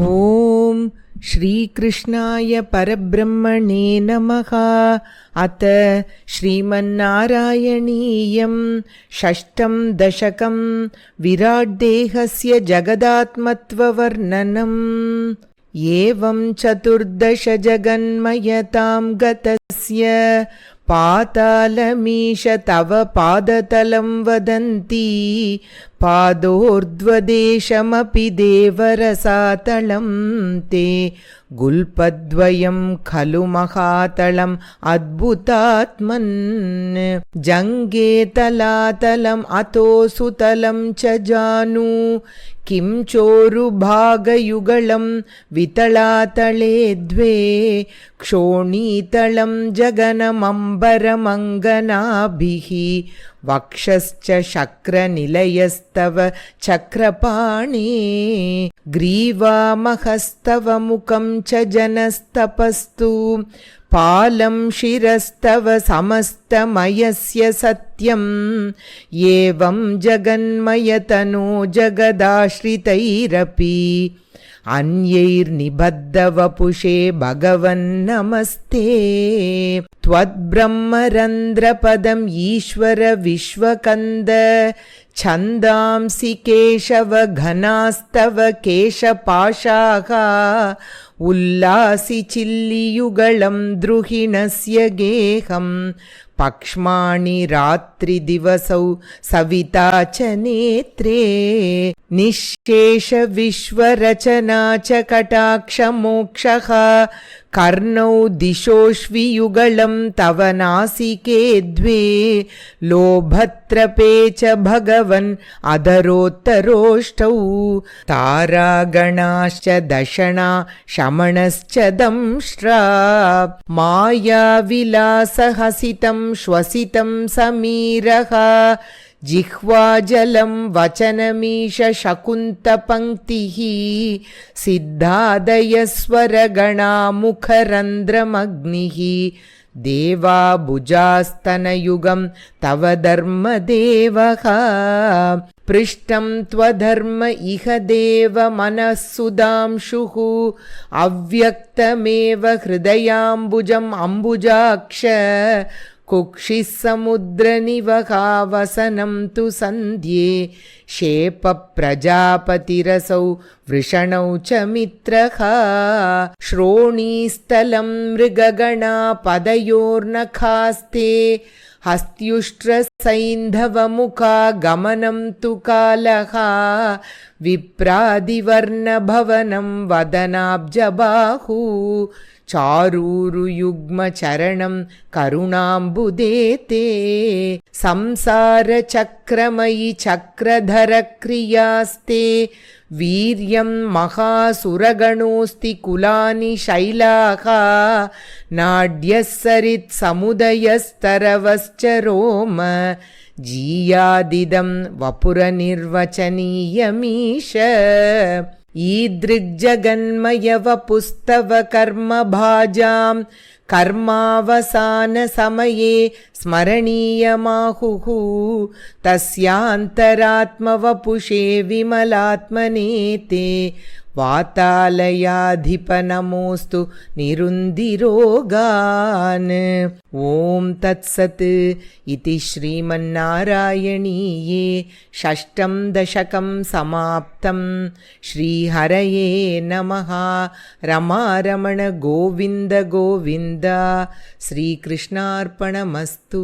ॐ श्रीकृष्णाय परब्रह्मणे नमः। अथ श्रीमन्नारायणीयं षष्ठं दशकं विराट्देहस्य जगदात्मत्ववर्णनम्। एवं चतुर्दश जगन्मयतां गतस्य पातालमीश तव पादतलं वदन्ति पादोर्ध्वदेशमपि देवरसातलं ते गुल्पद्वयं खलु महातलम् अद्भुतात्मन् जङ्गे तलातलम् अतो सुतलं च जानु किं चोरुभागयुगलं वितलातले द्वे क्षोणीतलं जगनमम्बरमङ्गनाभिः वक्षश्च शक्रनिलयस्तव चक्रपाणे ग्रीवामहस्तव मुखं च जनस्तपस्तु पालं शिरस्तव समस्तमयस्य सत्यम् एवं जगन्मयतनो जगदाश्रितैरपि अन्यैर्निबद्धवपुषे भगवन्नमस्ते त्वद्ब्रह्मरन्ध्रपदम् ईश्वर विश्वकन्द छन्दांसि केशव घनास्तव केशपाशाः उल्लासि चिल्लियुगलं द्रुहिणस्य गेहं पक्ष्माणि रात्रिदिवसौ सविता च नेत्रे निःशेष विश्वरचना च कटाक्षमोक्षः कर्णौ दिशोष्वियुगलं तव नासिके द्वे लोभत्रपे च भगवन् अधरोत्तरोष्टौ तारागणाश्च दशना शमणश्च दंष्ट्रा मायाविलासहसितं श्वसितं समीरः जिह्वाजलं वचनमीश शकुन्तपङ्क्तिः सिद्धादयस्वरगणा मुखरन्ध्रमग्निः देवा भुजास्तनयुगं तव धर्मदेवः पृष्ठं त्वधर्म इह देव मनःसुधांशुः अव्यक्तमेव हृदयाम्बुजम् अम्बुजाक्ष कुक्षिः समुद्रनिवहावसनं तु सन्ध्ये शेप प्रजापतिरसौ वृषणौ च मित्रः श्रोणीस्थलं मृगगणा पदयोर्नखास्ते हस्त्युष्ट्रसैन्धवमुखा गमनं तु कालः विप्रादिवर्णभवनं वदनाब्जबाहु चारूरुयुग्मचरणं करुणाम्बुदेते संसारचक्रमयि चक्रधरक्रियास्ते वीर्यं महासुरगणोऽस्ति कुलानि शैलाः नाड्यः सरित्समुदयस्तरवश्च रोम जीयादिदं वपुरनिर्वचनीयमीश ईदृग्जगन्मयवपुस्तव कर्मभाजां कर्मावसानसमये स्मरणीयमाहुः तस्यान्तरात्मवपुषे विमलात्मने ते वातालयाधिपनमोऽस्तु निरुन्दिरोगान्। ॐ तत्सत् इति श्रीमन्नारायणीये षष्ठं दशकं समाप्तं। श्रीहरये नमः। रमारमण गोविन्द गोविन्द। श्रीकृष्णार्पणमस्तु।